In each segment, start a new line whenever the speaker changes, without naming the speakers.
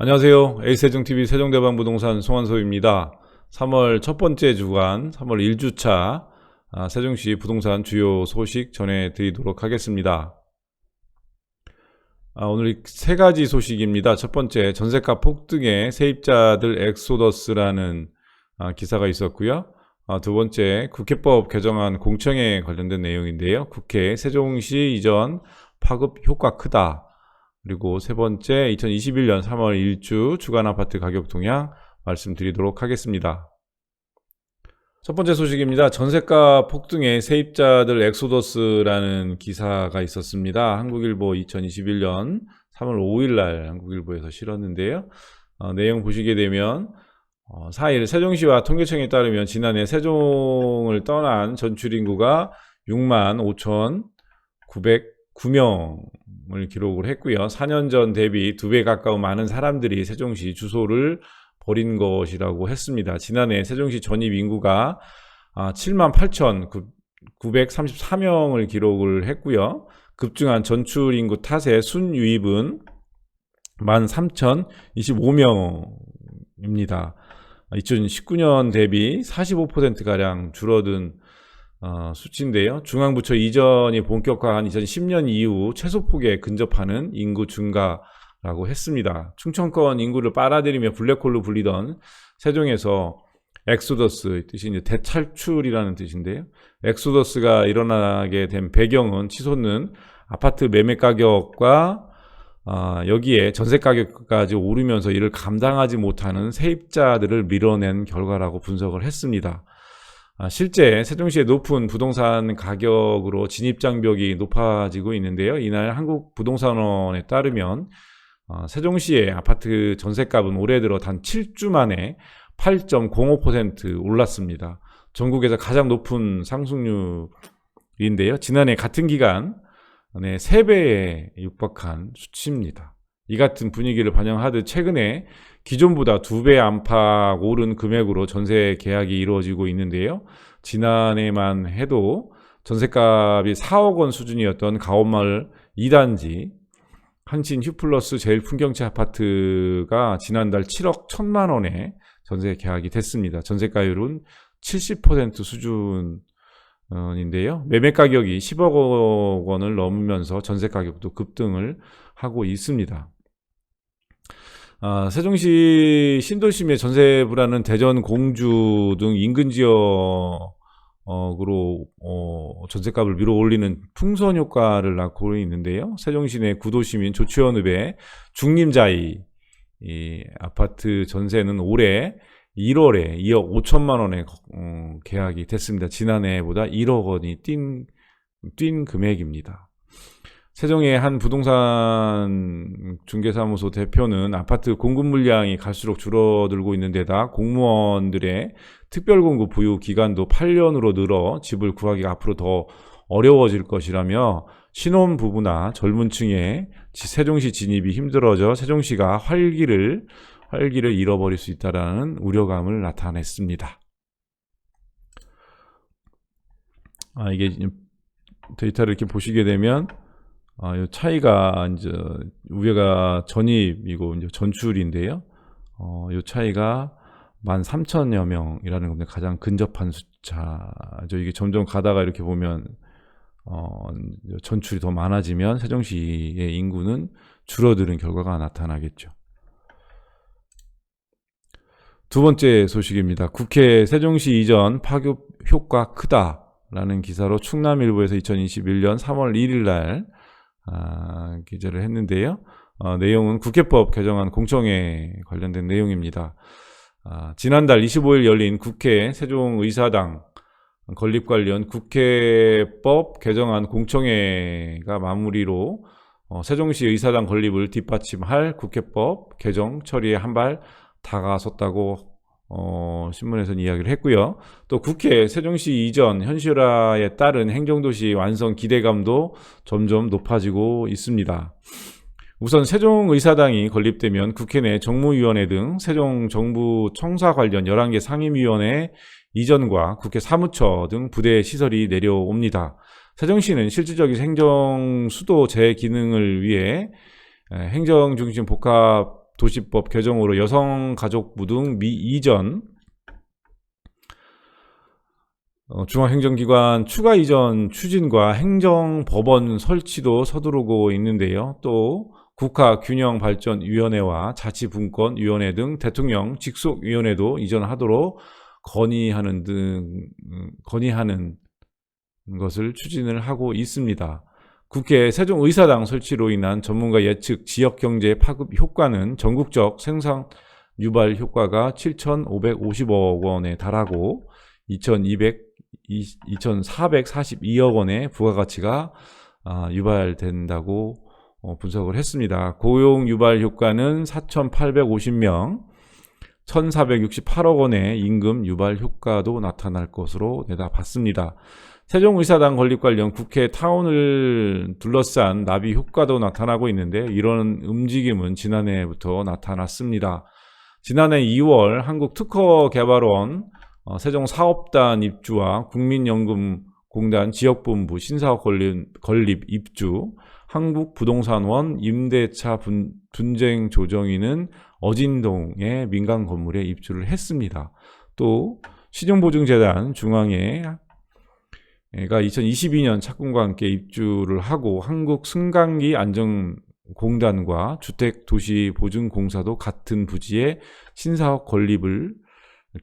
안녕하세요. A세종TV 세종대방부동산 송한섭입니다. 3월 첫 번째 주간 3월 1주차 세종시 부동산 주요 소식 전해드리도록 하겠습니다. 오늘 세 가지 소식입니다. 첫 번째, 전세가 폭등에 세입자들 엑소더스라는 기사가 있었고요. 두 번째, 국회법 개정안 공청회에 관련된 내용인데요. 국회 세종시 이전 파급 효과 크다. 그리고 세 번째, 2021년 3월 1주 주간 아파트 가격 동향 말씀드리도록 하겠습니다. 첫 번째 소식입니다. 전세가 폭등에 세입자들 엑소더스라는 기사가 있었습니다. 한국일보 2021년 3월 5일 날 한국일보에서 실었는데요. 내용 보시게 되면 4일 세종시와 통계청에 따르면 지난해 세종을 떠난 전출인구가 65,909명을 기록을 했고요. 4년 전 대비 2배 가까운 많은 사람들이 세종시 주소를 버린 것이라고 했습니다. 지난해 세종시 전입 인구가 78,934명을 기록을 했고요. 급증한 전출 인구 탓에 순유입은 13,025명입니다. 2019년 대비 45%가량 줄어든 수치인데요. 중앙부처 이전이 본격화한 2010년 이후 최소폭에 근접하는 인구 증가라고 했습니다. 충청권 인구를 빨아들이며 블랙홀로 불리던 세종에서 엑소더스, 뜻이 이제 대탈출이라는 뜻인데요. 엑소더스가 일어나게 된 배경은 치솟는 아파트 매매 가격과 여기에 전세 가격까지 오르면서 이를 감당하지 못하는 세입자들을 밀어낸 결과라고 분석을 했습니다. 실제 세종시의 높은 부동산 가격으로 진입장벽이 높아지고 있는데요. 이날 한국부동산원에 따르면 세종시의 아파트 전세값은 올해 들어 단 7주 만에 8.05% 올랐습니다. 전국에서 가장 높은 상승률인데요. 지난해 같은 기간 3배에 육박한 수치입니다. 이 같은 분위기를 반영하듯 최근에 기존보다 2배 안팎 오른 금액으로 전세 계약이 이루어지고 있는데요. 지난해만 해도 전세값이 4억 원 수준이었던 가온마을 2단지 한신 휴플러스 제일풍경채 아파트가 지난달 7억 1천만 원에 전세 계약이 됐습니다. 전세가율은 70% 수준인데요. 매매 가격이 10억 원을 넘으면서 전세 가격도 급등을 하고 있습니다. 세종시 신도심의 전세 불안은 대전, 공주 등 인근 지역으로 전세값을 밀어올리는 풍선 효과를 낳고 있는데요. 세종시 내 구도시민 조치원읍의 중림자이 아파트 전세는 올해 1월에 2억 5천만 원에 계약이 됐습니다. 지난해보다 1억 원이 뛴 금액입니다. 세종의 한 부동산 중개사무소 대표는 아파트 공급 물량이 갈수록 줄어들고 있는 데다 공무원들의 특별공급 부유 기간도 8년으로 늘어 집을 구하기가 앞으로 더 어려워질 것이라며 신혼부부나 젊은 층의 세종시 진입이 힘들어져 세종시가 활기를 잃어버릴 수 있다는 우려감을 나타냈습니다. 이게 데이터를 이렇게 보시게 되면 이 차이가 이제 위에가 전입이고 이제 전출인데요. 이 차이가 13,000여 명이라는 겁니다. 가장 근접한 숫자죠. 이게 점점 가다가 이렇게 보면 전출이 더 많아지면 세종시의 인구는 줄어드는 결과가 나타나겠죠. 두 번째 소식입니다. 국회 세종시 이전 파급 효과 크다라는 기사로 충남일보에서 2021년 3월 1일 날 기재를 했는데요. 내용은 국회법 개정안 공청회에 관련된 내용입니다. 지난달 25일 열린 국회 세종의사당 건립 관련 국회법 개정안 공청회가 마무리로 세종시 의사당 건립을 뒷받침할 국회법 개정 처리에 한 발 다가섰다고 신문에서는 이야기를 했고요. 또 국회 세종시 이전 현실화에 따른 행정도시 완성 기대감도 점점 높아지고 있습니다. 우선 세종의사당이 건립되면 국회 내 정무위원회 등 세종정부 청사 관련 11개 상임위원회 이전과 국회 사무처 등 부대 시설이 내려옵니다. 세종시는 실질적인 행정 수도 재기능을 위해 행정중심 복합 도시법 개정으로 여성가족부 등 이전 중앙행정기관 추가 이전 추진과 행정법원 설치도 서두르고 있는데요. 또 국가균형발전위원회와 자치분권위원회 등 대통령 직속위원회도 이전하도록 건의하는 것을 추진을 하고 있습니다. 국회 세종의사당 설치로 인한 전문가 예측 지역경제 파급 효과는 전국적 생산 유발 효과가 7,550억 원에 달하고 2,442억 원의 부가가치가 유발된다고 분석을 했습니다. 고용 유발 효과는 4,850명, 1,468억 원의 임금 유발 효과도 나타날 것으로 내다봤습니다. 세종의사당 건립 관련 국회 타운을 둘러싼 나비 효과도 나타나고 있는데 이런 움직임은 지난해부터 나타났습니다. 지난해 2월 한국특허개발원 세종사업단 입주와 국민연금공단 지역본부 신사업 건립 입주, 한국부동산원 임대차 분쟁 조정위는 어진동의 민간 건물에 입주를 했습니다. 또 신용보증재단 중앙회가 2022년 착공과 함께 입주를 하고 한국승강기 안전공단과 주택도시보증공사도 같은 부지에 신사업 건립을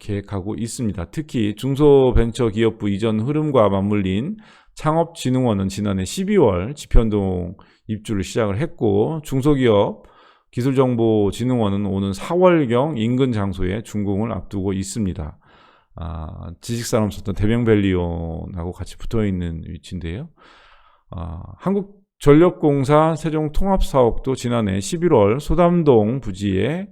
계획하고 있습니다. 특히 중소벤처기업부 이전 흐름과 맞물린 창업진흥원은 지난해 12월 지편동 입주를 시작을 했고 중소기업 기술정보진흥원은 오는 4월경 인근 장소에 준공을 앞두고 있습니다. 지식산업센터 대명밸리온하고 같이 붙어있는 위치인데요. 한국전력공사 세종통합사업도 지난해 11월 소담동 부지에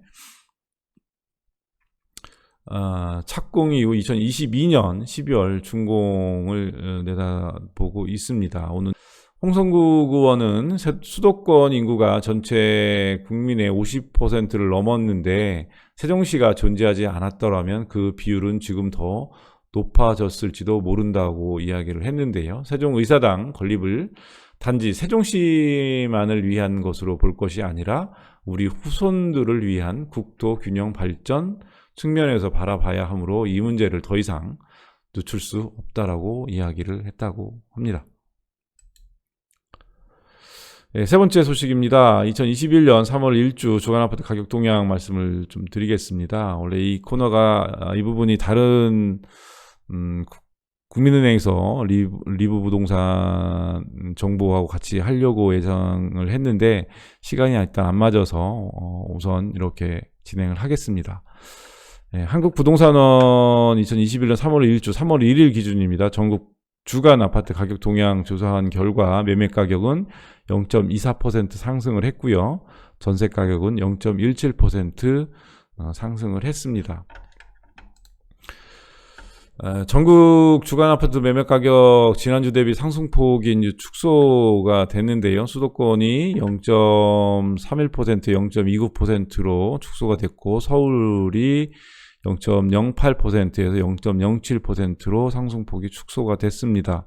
착공 이후 2022년 12월 준공을 내다보고 있습니다. 오늘 홍성국 의원은 수도권 인구가 전체 국민의 50%를 넘었는데 세종시가 존재하지 않았더라면 그 비율은 지금 더 높아졌을지도 모른다고 이야기를 했는데요. 세종의사당 건립을 단지 세종시만을 위한 것으로 볼 것이 아니라 우리 후손들을 위한 국토 균형 발전 측면에서 바라봐야 하므로 이 문제를 더 이상 늦출 수 없다라고 이야기를 했다고 합니다. 네, 세 번째 소식입니다. 2021년 3월 1주 주간아파트 가격 동향 말씀을 좀 드리겠습니다. 원래 이 코너가 이 부분이 다른 국민은행에서 리브 부동산 정보하고 같이 하려고 예상을 했는데 시간이 일단 안 맞아서 우선 이렇게 진행을 하겠습니다. 네, 한국부동산원 2021년 3월 1주 3월 1일 기준입니다. 전국 주간 아파트 가격 동향 조사한 결과 매매 가격은 0.24% 상승을 했고요. 전세 가격은 0.17% 상승을 했습니다. 전국 주간 아파트 매매 가격 지난주 대비 상승폭이 이제 축소가 됐는데요. 수도권이 0.31%, 0.29%로 축소가 됐고 서울이 0.08%에서 0.07%로 상승폭이 축소가 됐습니다.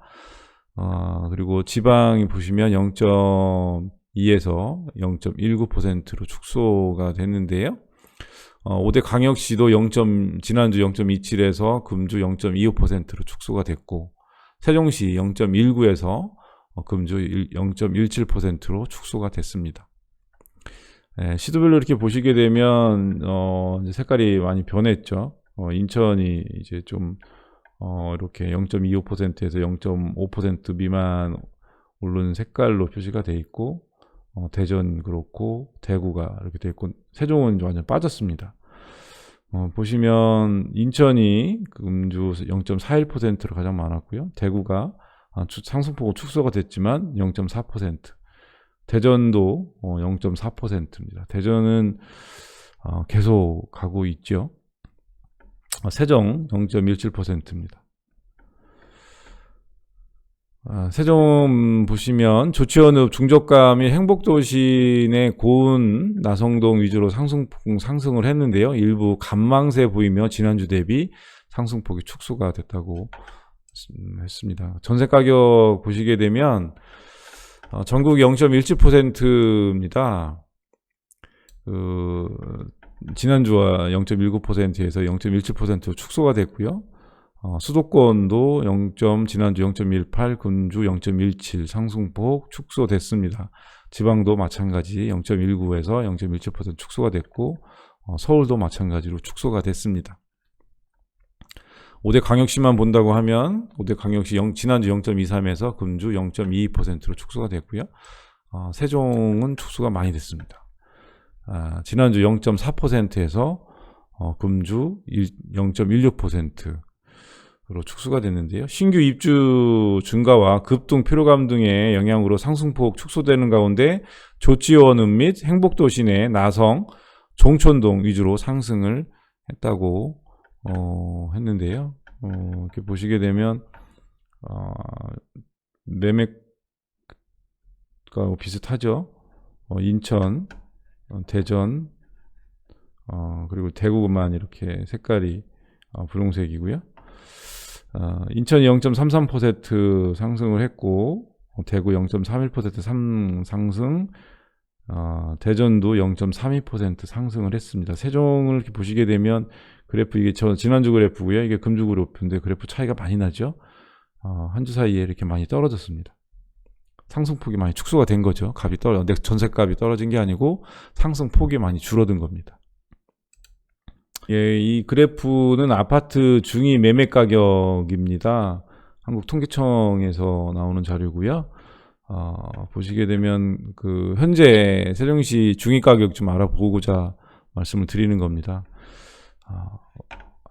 그리고 지방이 보시면 0.2에서 0.19%로 축소가 됐는데요. 5대 광역시도 지난주 0.27에서 금주 0.25%로 축소가 됐고 세종시 0.19에서 금주 0.17%로 축소가 됐습니다. 시도별로 이렇게 보시게 되면 이제 색깔이 많이 변했죠. 인천이 이제 좀 이렇게 0.25%에서 0.5% 미만 오른 색깔로 표시가 돼 있고 대전 그렇고 대구가 이렇게 돼 있고 세종은 완전 빠졌습니다. 보시면 인천이 금주 0.41%로 가장 많았고요. 대구가 상승폭은 축소가 됐지만 0.4%. 대전도 0.4%입니다. 대전은 계속 가고 있죠. 세종 0.17%입니다. 세종 보시면 조치원읍 중저가 및 행복도시 내 고운 나성동 위주로 상승을 했는데요. 일부 간망세 보이며 지난주 대비 상승폭이 축소가 됐다고 했습니다. 전세 가격 보시게 되면 전국 0.17%입니다. 지난주와 0.19%에서 0.17%로 축소가 됐고요. 수도권도 지난주 0.18, 금주 0.17 상승폭 축소됐습니다. 지방도 마찬가지 0.19에서 0.17% 축소가 됐고, 서울도 마찬가지로 축소가 됐습니다. 5대 광역시만 본다고 하면 5대 광역시 지난주 0.23에서 금주 0.22%로 축소가 됐고요. 세종은 축소가 많이 됐습니다. 지난주 0.4%에서 금주 0.16%로 축소가 됐는데요. 신규 입주 증가와 급등 피로감 등의 영향으로 상승폭 축소되는 가운데 조치원 및 행복도시 내 나성, 종촌동 위주로 상승을 했다고 했는데요. 이렇게 보시게 되면 매매가 비슷하죠. 인천, 대전, 그리고 대구만 이렇게 색깔이 분홍색이고요. 인천이 0.33% 상승을 했고, 대구 0.31% 상승, 대전도 0.32% 상승을 했습니다. 세종을 이렇게 보시게 되면 그래프, 이게 지난주 그래프고요. 이게 금주 그래프인데 그래프 차이가 많이 나죠. 한 주 사이에 이렇게 많이 떨어졌습니다. 상승폭이 많이 축소가 된 거죠. 전세값이 떨어진 게 아니고 상승폭이 많이 줄어든 겁니다. 예, 이 그래프는 아파트 중위 매매 가격입니다. 한국통계청에서 나오는 자료고요. 보시게 되면 현재 세종시 중위 가격 좀 알아보고자 말씀을 드리는 겁니다.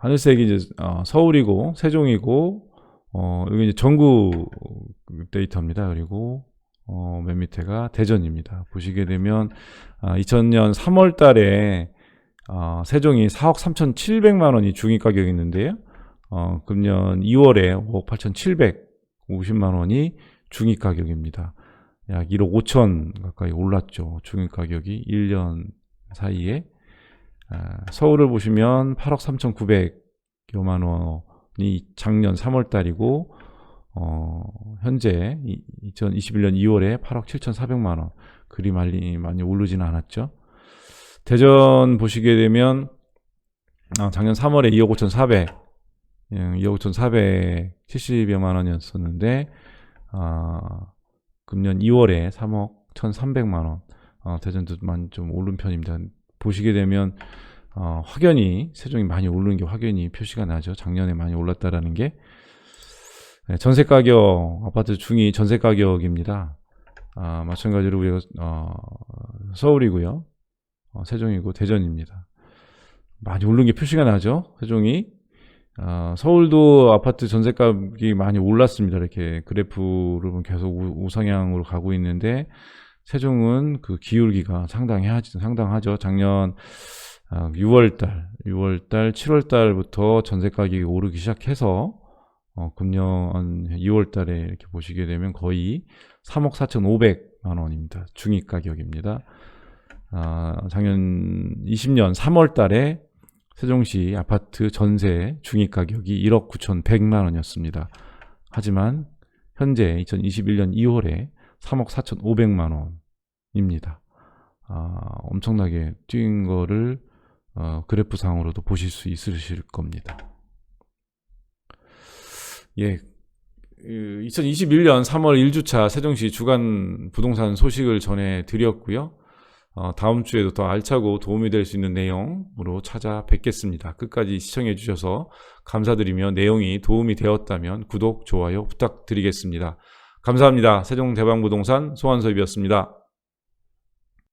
하늘색이 이제 서울이고 세종이고, 여기 이제 전국 데이터입니다. 그리고 맨 밑에가 대전입니다. 보시게 되면 2000년 3월 달에 세종이 4억 3,700만 원이 중위 가격이었는데요. 금년 2월에 5억 8,750만 원이 중위 가격입니다. 약 1억 5천 가까이 올랐죠. 중위 가격이 1년 사이에. 서울을 보시면 8억 3,900여만 원이 작년 3월 달이고, 현재 2021년 2월에 8억 7,400만 원. 그리 많이 오르지는 않았죠. 대전 보시게 되면 작년 3월에 2억 5,400, 2억 5,470여만 원이었었는데, 금년 2월에 3억 1,300만 원. 대전도 많이 좀 오른 편입니다. 보시게 되면 확연히 세종이 많이 오르는 게 확연히 표시가 나죠. 작년에 많이 올랐다라는 게. 전세 가격, 아파트 중위 전세 가격입니다. 마찬가지로 우리가 서울이고요. 세종이고 대전입니다. 많이 오른 게 표시가 나죠. 세종이. 서울도 아파트 전세값이 많이 올랐습니다. 이렇게 그래프를 보면 계속 우상향으로 가고 있는데, 세종은 그 기울기가 상당하죠. 작년 6월달, 7월달부터 전세 가격이 오르기 시작해서 금년 2월달에 이렇게 보시게 되면 거의 3억 4,500만 원입니다. 중위 가격입니다. 작년 20년 3월달에 세종시 아파트 전세 중위 가격이 1억 9,100만 원이었습니다. 하지만 현재 2021년 2월에 3억 4,500만 원입니다. 엄청나게 뛴 거를 그래프상으로도 보실 수 있으실 겁니다. 예, 2021년 3월 1주차 세종시 주간 부동산 소식을 전해드렸고요. 다음 주에도 더 알차고 도움이 될 수 있는 내용으로 찾아뵙겠습니다. 끝까지 시청해 주셔서 감사드리며 내용이 도움이 되었다면 구독, 좋아요 부탁드리겠습니다. 감사합니다. 세종대방부동산 소환섭이었습니다.